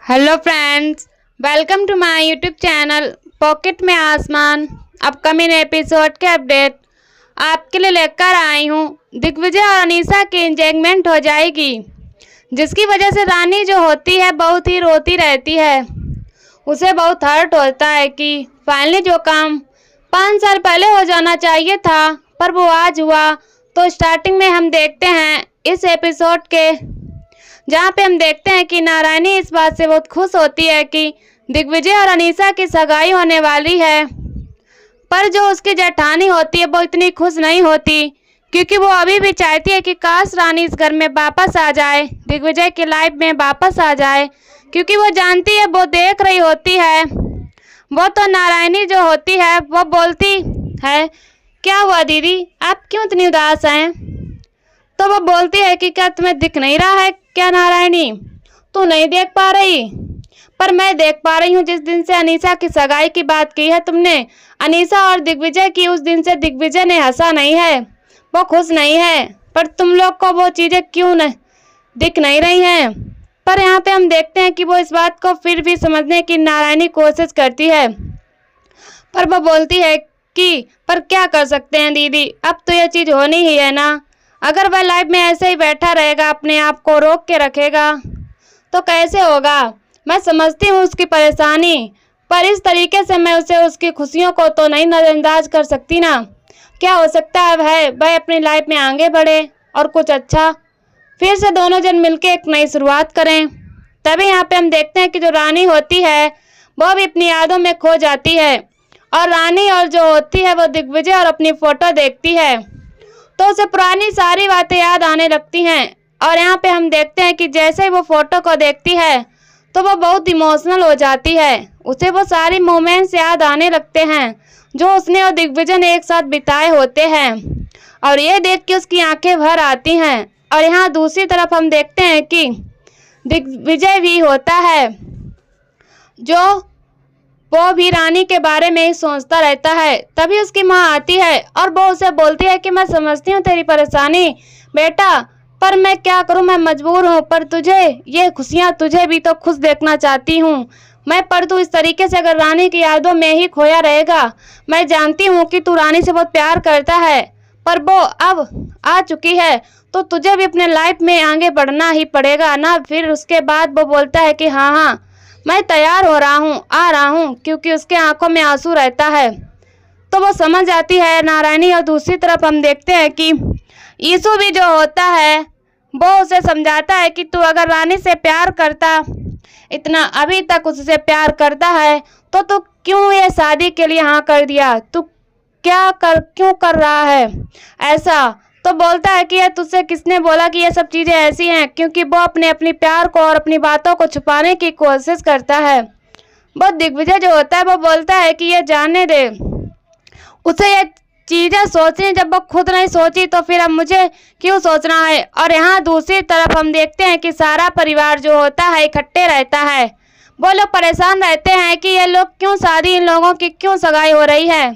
Hello friends, welcome to my YouTube channel pocket में आसमान। Upcoming episode के update आपके लिए लेकर आई हूँ। दिग्विजय और अनीसा की एंगेजमेंट हो जाएगी, जिसकी वजह से रानी जो होती है बहुत ही रोती रहती है। उसे बहुत हर्ट होता है कि फाइनली जो काम 5 साल पहले हो जाना चाहिए था पर वो आज हुआ। तो स्टार्टिंग में हम देखते हैं इस एपिसोड के, जहाँ पे हम देखते हैं कि नारायणी इस बात से बहुत खुश होती है कि दिग्विजय और अनीसा की सगाई होने वाली है। पर जो उसकी जेठानी होती है वो इतनी खुश नहीं होती, क्योंकि वो अभी भी चाहती है कि काश रानी इस घर में वापस आ जाए, दिग्विजय की लाइफ में वापस आ जाए, क्योंकि वो जानती है, वो देख रही होती है। वो तो नारायणी जो होती है वो बोलती है, क्या हुआ दीदी, आप क्यों इतनी उदास हैं? तो वो बोलती है कि क्या तुम्हें दिख नहीं रहा है क्या नारायणी, तू नहीं देख पा रही? पर मैं देख पा रही हूँ। जिस दिन से अनीसा की सगाई की बात की है तुमने, अनीसा और दिग्विजय की, उस दिन से दिग्विजय ने हंसा नहीं है, वो खुश नहीं है। पर तुम लोग को वो चीज़ें क्यों न दिख नहीं रही हैं? पर यहाँ पे हम देखते हैं कि वो इस बात को फिर भी समझने की नारायणी कोशिश करती है, पर वो बोलती है कि पर क्या कर सकते हैं दीदी, अब तो ये चीज़ होनी ही है ना। अगर वह लाइफ में ऐसे ही बैठा रहेगा, अपने आप को रोक के रखेगा, तो कैसे होगा? मैं समझती हूँ उसकी परेशानी, पर इस तरीके से मैं उसे उसकी खुशियों को तो नहीं नज़रअंदाज कर सकती ना। क्या हो सकता है वह अपनी लाइफ में आगे बढ़े और कुछ अच्छा, फिर से दोनों जन मिलकर एक नई शुरुआत करें। तभी यहाँ पे हम देखते हैं कि जो रानी होती है वो भी अपनी यादों में खो जाती है, और रानी और जो होती है वो दिग्विजय और अपनी फ़ोटो देखती है तो उसे पुरानी सारी बातें याद आने लगती हैं। और यहाँ पे हम देखते हैं कि जैसे ही वो फ़ोटो को देखती है तो वो बहुत इमोशनल हो जाती है। उसे वो सारी मोमेंट्स याद आने लगते हैं जो उसने और दिग्विजय ने एक साथ बिताए होते हैं, और ये देख के उसकी आंखें भर आती हैं। और यहाँ दूसरी तरफ हम देखते हैं कि दिग्विजय भी होता है, जो वो भी रानी के बारे में ही सोचता रहता है। तभी उसकी माँ आती है और वो उसे बोलती है कि मैं समझती हूँ तेरी परेशानी बेटा, पर मैं क्या करूँ, मैं मजबूर हूँ। पर तुझे ये खुशियाँ, तुझे भी तो खुश देखना चाहती हूँ मैं, पर तू इस तरीके से अगर रानी की यादों में ही खोया रहेगा, मैं जानती हूँ कि तू रानी से बहुत प्यार करता है, पर वो अब आ चुकी है तो तुझे भी अपने लाइफ में आगे बढ़ना ही पड़ेगा ना। फिर उसके बाद वो बोलता है कि हाँ हाँ मैं तैयार हो रहा हूँ, आ रहा हूँ, क्योंकि उसके आंखों में आंसू रहता है। तो वो समझ जाती है नारायणी। और दूसरी तरफ हम देखते हैं कि यीशु भी जो होता है वो उसे समझाता है कि तू अगर रानी से प्यार करता, इतना अभी तक उससे प्यार करता है, तो तू क्यों ये शादी के लिए हाँ कर दिया, तू क्यों कर रहा है ऐसा? तो बोलता है कि ये तुझसे किसने बोला कि ये सब चीज़ें ऐसी हैं, क्योंकि वो अपनी प्यार को और अपनी बातों को छुपाने की कोशिश करता है। वो दिग्विजय जो होता है वो बोलता है कि ये जानने दे, उसे ये चीज़ें सोचनी, जब वो खुद नहीं सोची तो फिर अब मुझे क्यों सोचना है। और यहाँ दूसरी तरफ हम देखते हैं कि सारा परिवार जो होता है इकट्ठे रहता है। वो लोग परेशान रहते हैं कि ये लोग क्यों शादी, इन लोगों की क्यों सगाई हो रही है,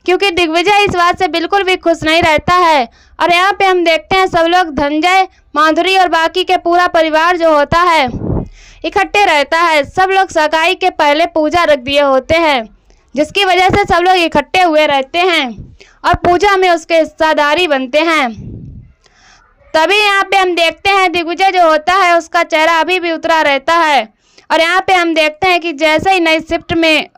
क्योंकि दिग्विजय इस बात से बिल्कुल भी खुश नहीं रहता है। और यहाँ पे हम देखते हैं सब लोग, धनंजय, माधुरी और बाकी के पूरा परिवार जो होता है इकट्ठे रहता है। सब लोग सगाई के पहले पूजा रख दिए होते हैं, जिसकी वजह से सब लोग इकट्ठे हुए रहते हैं और पूजा में उसके हिस्सेदारी बनते हैं। तभी यहाँ पे हम देखते हैं दिग्विजय जो होता है उसका चेहरा अभी भी उतरा रहता है। और यहाँ पे हम देखते हैं कि जैसे ही नई शिफ्ट में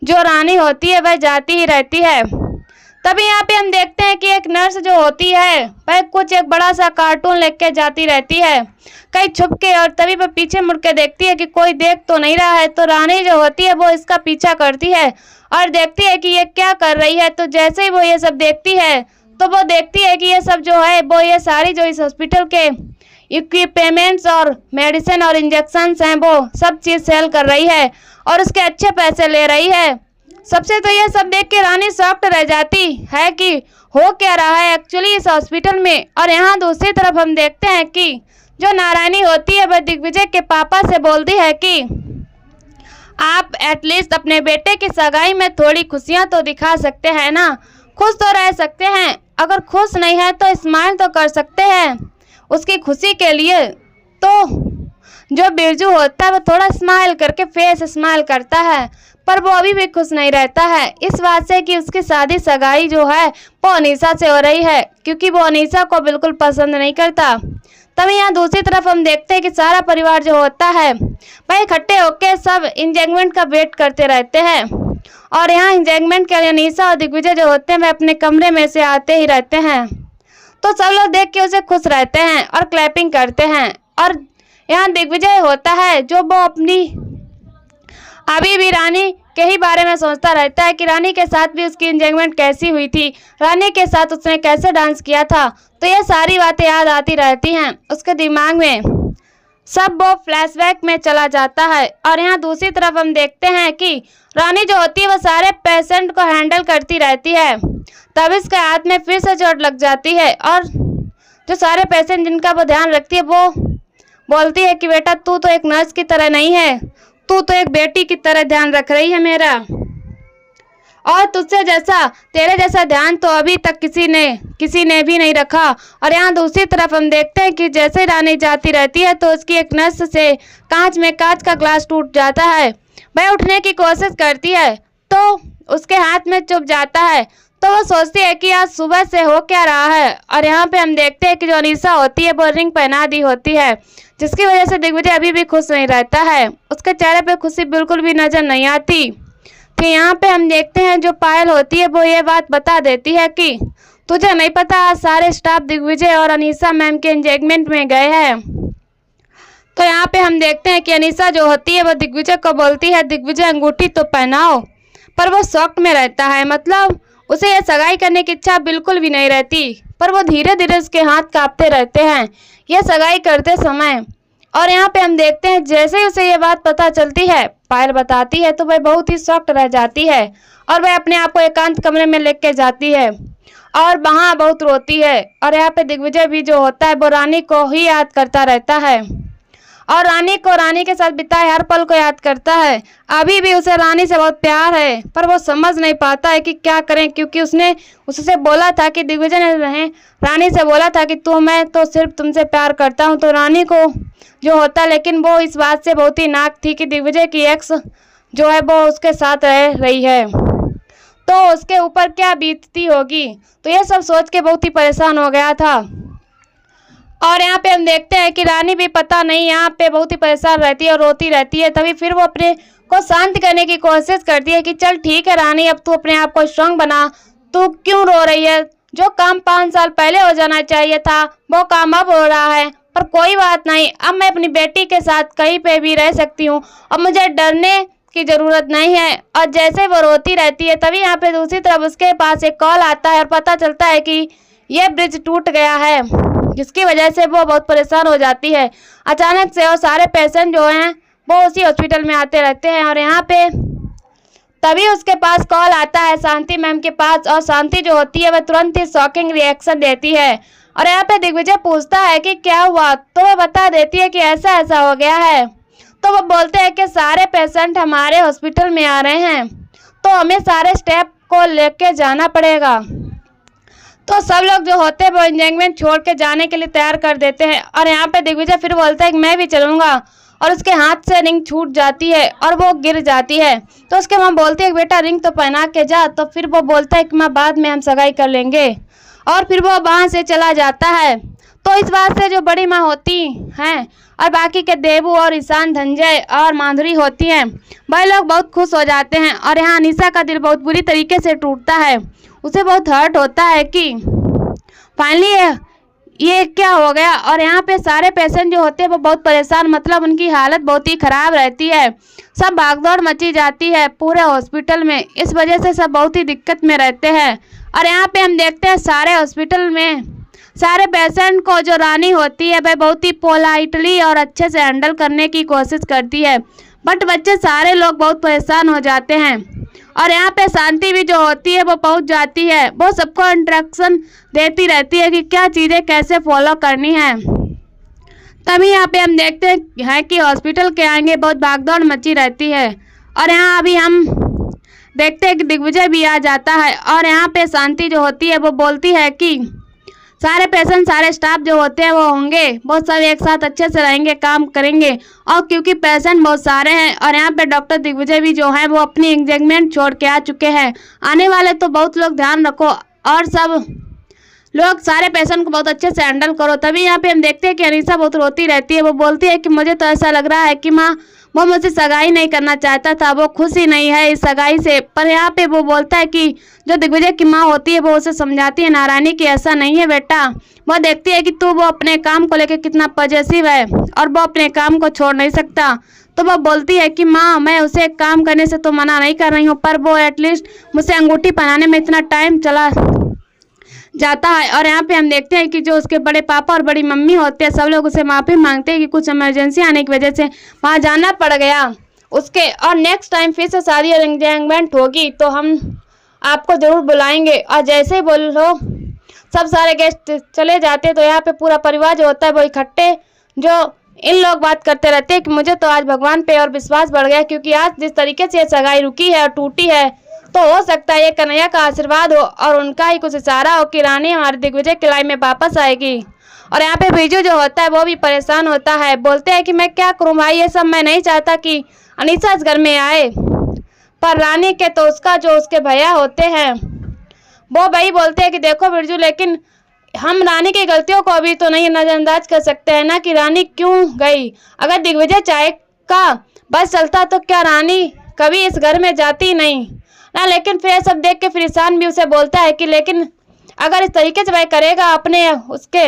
जो रानी होती है वह जाती ही रहती है। तभी यहाँ पे हम देखते हैं कि एक नर्स जो होती है वह कुछ एक बड़ा सा कार्टून लेके जाती रहती है कहीं छुप के, और तभी वह पीछे मुड़ के देखती है कि कोई देख तो नहीं रहा है। तो रानी जो होती है वो इसका पीछा करती है और देखती है कि ये क्या कर रही है। तो जैसे ही वो ये सब देखती है तो वो देखती है कि ये सब जो है वो ये सारी जो इस हॉस्पिटल के इक्विपमेंट्स और मेडिसिन और इंजेक्शंस हैं वो सब चीज़ सेल कर रही है और उसके अच्छे पैसे ले रही है। सबसे तो ये सब देख के रानी शॉक्ड रह जाती है कि हो क्या रहा है एक्चुअली इस हॉस्पिटल में। और यहाँ दूसरी तरफ हम देखते हैं कि जो नारायणी होती है वह दिग्विजय के पापा से बोलती है कि आप एटलीस्ट अपने बेटे की सगाई में थोड़ी खुशियाँ तो दिखा सकते हैं ना, खुश तो रह सकते हैं, अगर खुश नहीं है तो स्माइल तो कर सकते हैं उसकी खुशी के लिए। तो जो बिरजू होता है वो थोड़ा स्माइल करके फेस स्माइल करता है, पर वो अभी भी खुश नहीं रहता है इस बात से कि उसकी शादी सगाई जो है वो अनीसा से हो रही है, क्योंकि वो अनीसा को बिल्कुल पसंद नहीं करता। तभी यहाँ दूसरी तरफ हम देखते हैं कि सारा परिवार जो होता है वह इकट्ठे होकर सब इंजेगमेंट का वेट करते रहते हैं। और यहाँ इंजेगमेंट के लिए अनीसा और दिग्विजय जो होते हैं वह अपने कमरे में से आते ही रहते हैं, तो सब लोग देख के उसे खुश रहते हैं और क्लैपिंग करते हैं। और यहाँ दिग्विजय होता है जो वो अपनी अभी भी रानी के ही बारे में सोचता रहता है कि रानी के साथ भी उसकी एंगेजमेंट कैसी हुई थी, रानी के साथ उसने कैसे डांस किया था। तो ये सारी बातें याद आती रहती हैं उसके दिमाग में, सब वो फ्लैशबैक में चला जाता है। और यहाँ दूसरी तरफ हम देखते हैं कि रानी जो होती है वो सारे पेशेंट को हैंडल करती रहती है, तब इसके हाथ में फिर से चोट लग जाती है। और जो सारे पेशेंट जिनका वो ध्यान रखती है वो बोलती है कि बेटा तू तो एक नर्स की तरह नहीं है, तू तो एक बेटी की तरह ध्यान रख रही है मेरा, और तुझसे जैसा तेरे जैसा ध्यान तो अभी तक किसी ने भी नहीं रखा। और यहाँ दूसरी तरफ हम देखते हैं कि जैसे रानी जाती रहती है तो उसकी एक नस से कांच का ग्लास टूट जाता है। वह उठने की कोशिश करती है तो उसके हाथ में चुभ जाता है, तो वो सोचती है कि आज सुबह से हो क्या रहा है। और यहाँ पे हम देखते हैं कि जो अनीसा होती है वो रिंग पहना दी होती है, जिसकी वजह से दिग्विजय अभी भी खुश नहीं रहता है, उसके चेहरे पे खुशी बिल्कुल भी नजर नहीं आती। फिर यहाँ पे हम देखते हैं जो पायल होती है वो ये बात बता देती है कि तुझे नहीं पता आज सारे स्टाफ दिग्विजय और अनीसा मैम के एंगेजमेंट में गए हैं। तो यहाँ पे हम देखते हैं कि अनीसा जो होती है वो दिग्विजय को बोलती है दिग्विजय अंगूठी तो पहनाओ, पर वो शॉक में रहता है, मतलब उसे ये सगाई करने की इच्छा बिल्कुल भी नहीं रहती, पर वो धीरे धीरे उसके हाथ कांपते रहते हैं यह सगाई करते समय। और यहाँ पे हम देखते हैं जैसे ही उसे ये बात पता चलती है, पायल बताती है, तो वह बहुत ही शॉक्ड रह जाती है और वह अपने आप को एकांत कमरे में लेके जाती है और वहाँ बहुत रोती है। और यहाँ पे दिग्विजय भी जो होता है वो रानी को ही याद करता रहता है और रानी के साथ बिताए हर पल को याद करता है। अभी भी उसे रानी से बहुत प्यार है, पर वो समझ नहीं पाता है कि क्या करें, क्योंकि उसने उससे बोला था कि दिग्विजय ने रानी से बोला था कि मैं तो सिर्फ तुमसे प्यार करता हूँ। तो रानी को जो होता, लेकिन वो इस बात से बहुत ही नाक थी कि दिग्विजय की एक्स जो है वो उसके साथ रह रही है, तो उसके ऊपर क्या बीतती होगी। तो ये सब सोच के बहुत ही परेशान हो गया था। और यहाँ पे हम देखते हैं कि रानी भी पता नहीं यहाँ पे बहुत ही परेशान रहती है और रोती रहती है। तभी फिर वो अपने को शांत करने की कोशिश करती है कि चल ठीक है रानी, अब तू अपने आप को स्ट्रांग बना, तू क्यों रो रही है, जो काम 5 साल पहले हो जाना चाहिए था वो काम अब हो रहा है, पर कोई बात नहीं, अब मैं अपनी बेटी के साथ कहीं पे भी रह सकती हूँ और मुझे डरने की ज़रूरत नहीं है। और जैसे वो रोती रहती है तभी यहाँ पे दूसरी तरफ उसके पास एक कॉल आता है और पता चलता है कि ये ब्रिज टूट गया है, जिसकी वजह से वो बहुत परेशान हो जाती है अचानक से। और सारे पेशेंट जो हैं वो उसी हॉस्पिटल में आते रहते हैं और यहाँ पे तभी उसके पास कॉल आता है शांति मैम के पास, और शांति जो होती है वह तुरंत ही शॉकिंग रिएक्शन देती है। और यहाँ पे दिग्विजय पूछता है कि क्या हुआ, तो वह बता देती है कि ऐसा ऐसा हो गया है। तो वो बोलते हैं कि सारे पेशेंट हमारे हॉस्पिटल में आ रहे हैं, तो हमें सारे स्टेप को लेके जाना पड़ेगा। तो सब लोग जो होते हैं वो एंगेजमेंट छोड़ के जाने के लिए तैयार कर देते हैं। और यहाँ पे दिग्विजय फिर बोलता है कि मैं भी चलूँगा, और उसके हाथ से रिंग छूट जाती है और वो गिर जाती है। तो उसके माँ बोलती है कि बेटा रिंग तो पहना के जा। तो फिर वो बोलता है कि माँ बाद में हम सगाई कर लेंगे, और फिर वो वहाँ से चला जाता है। तो इस बात से जो बड़ी माँ होती हैं और बाकी के देवू और ईशान, धनंजय और माधुरी होती हैं, वह लोग बहुत खुश हो जाते हैं। और यहाँ अनीसा का दिल बहुत बुरी तरीके से टूटता है, उसे बहुत हर्ट होता है कि फाइनली ये क्या हो गया। और यहाँ पे सारे पेशेंट जो होते हैं वो बहुत परेशान, मतलब उनकी हालत बहुत ही ख़राब रहती है, सब भागदौड़ मची जाती है पूरे हॉस्पिटल में, इस वजह से सब बहुत ही दिक्कत में रहते हैं। और यहाँ पे हम देखते हैं सारे हॉस्पिटल में सारे पेशेंट को जो रानी होती है वह बहुत ही पोलाइटली और अच्छे से हैंडल करने की कोशिश करती है, बट बच्चे सारे लोग बहुत परेशान हो जाते हैं। और यहाँ पे शांति भी जो होती है वो पहुँच जाती है, वो सबको इंस्ट्रक्शन देती रहती है कि क्या चीज़ें कैसे फॉलो करनी है। तभी यहाँ पे हम देखते हैं कि हॉस्पिटल के आगे बहुत भागदौड़ मची रहती है। और यहाँ अभी हम देखते हैं कि दिग्विजय भी आ जाता है, और यहाँ पे शांति जो होती है वो बोलती है कि सारे पेशेंट सारे स्टाफ जो होते हैं वो होंगे, बहुत सारे एक साथ अच्छे से रहेंगे, काम करेंगे। और क्योंकि पेशेंट बहुत सारे हैं और यहाँ पे डॉक्टर दिग्विजय भी जो है वो अपनी एंगेजमेंट छोड़ के आ चुके हैं। आने वाले तो बहुत लोग ध्यान रखो और सब लोग सारे पेशेंट को बहुत अच्छे से हैंडल करो। तभी यहाँ पे हम देखते हैं कि अनीसा बहुत रोती रहती है। वो बोलती है कि मुझे तो ऐसा लग रहा है कि माँ वो मुझसे सगाई नहीं करना चाहता था, वो खुश ही नहीं है इस सगाई से। पर यहाँ पे वो बोलता है कि जो दिग्विजय की माँ होती है वो उसे समझाती है नारायणी कि ऐसा नहीं है बेटा। वो देखती है कि तू वो अपने काम को लेकर कितना पॉजिटिव है और वो अपने काम को छोड़ नहीं सकता। तो वो बोलती है कि माँ मैं उसे काम करने से तो मना नहीं कर रही हूँ, पर वो एटलीस्ट मुझसे अंगूठी पहनाने में इतना टाइम चला जाता है। और यहाँ पे हम देखते हैं कि जो उसके बड़े पापा और बड़ी मम्मी होते हैं सब लोग उसे माफ़ी मांगते हैं कि कुछ इमरजेंसी आने की वजह से वहाँ जाना पड़ गया उसके। और नेक्स्ट टाइम फिर से शादी और एंगेजमेंट होगी तो हम आपको ज़रूर बुलाएंगे। और जैसे ही बोलो सब सारे गेस्ट चले जाते तो यहाँ पे पूरा परिवार जो होता है वो इकट्ठे जो इन लोग बात करते रहते हैं कि मुझे तो आज भगवान पे और विश्वास बढ़ गया, क्योंकि आज जिस तरीके से सगाई रुकी है और टूटी है तो हो सकता है ये कन्हैया का आशीर्वाद हो और उनका ही कुछ इशारा हो कि रानी हमारे दिग्विजय की लाइफ में वापस आएगी। और यहाँ पे बीजू जो होता है वो भी परेशान होता है, बोलते हैं कि मैं क्या करूँ भाई, ये सब मैं नहीं चाहता कि अनीसा इस घर में आए। पर रानी के तो उसका जो उसके भैया होते हैं वो भाई बोलते हैं कि देखो बिरजू, लेकिन हम रानी की गलतियों को अभी तो नहीं नज़रअंदाज कर सकते हैं ना कि रानी क्यों गई। अगर दिग्विजय चाहे का बस चलता तो क्या रानी कभी इस घर में जाती नहीं ना। लेकिन फिर सब देख के फिर ईशान भी उसे बोलता है कि लेकिन अगर इस तरीके से वह करेगा, अपने उसके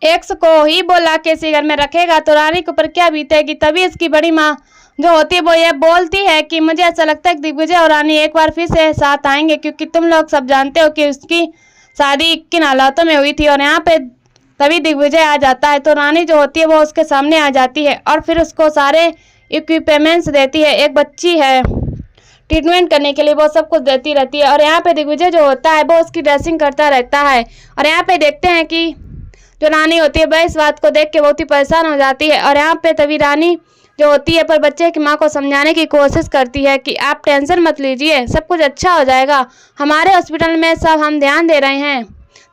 एक्स को ही बोला के इसी घर में रखेगा तो रानी के ऊपर क्या बीतेगी। तभी इसकी बड़ी माँ जो होती है वो ये बोलती है कि मुझे ऐसा लगता है कि दिग्विजय और रानी एक बार फिर से साथ आएंगे, क्योंकि तुम लोग सब जानते हो कि उसकी शादी किन हालातों में हुई थी। और यहाँ पे तभी दिग्विजय आ जाता है तो रानी जो होती है वो उसके सामने आ जाती है और फिर उसको सारे इक्विपमेंट्स देती है। एक बच्ची है ट्रीटमेंट करने के लिए, वो सब कुछ देती रहती है। और यहाँ पे दिग्विजय जो होता है वो उसकी ड्रेसिंग करता रहता है। और यहाँ पे देखते हैं कि जो रानी होती है वह इस बात को देख के बहुत ही परेशान हो जाती है। और यहाँ पे तभी रानी जो होती है पर बच्चे की माँ को समझाने की कोशिश करती है कि आप टेंशन मत लीजिए, सब कुछ अच्छा हो जाएगा, हमारे हॉस्पिटल में सब हम ध्यान दे रहे हैं।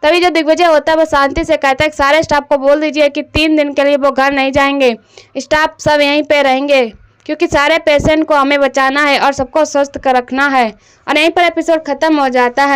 तभी जो दिग्विजय होता है वो शांति से कहता है कि सारे स्टाफ को बोल दीजिए कि 3 दिन के लिए वो घर नहीं जाएंगे, स्टाफ सब यहीं पे रहेंगे, क्योंकि सारे पेशेंट को हमें बचाना है और सबको स्वस्थ कर रखना है। और यहीं पर एपिसोड खत्म हो जाता है।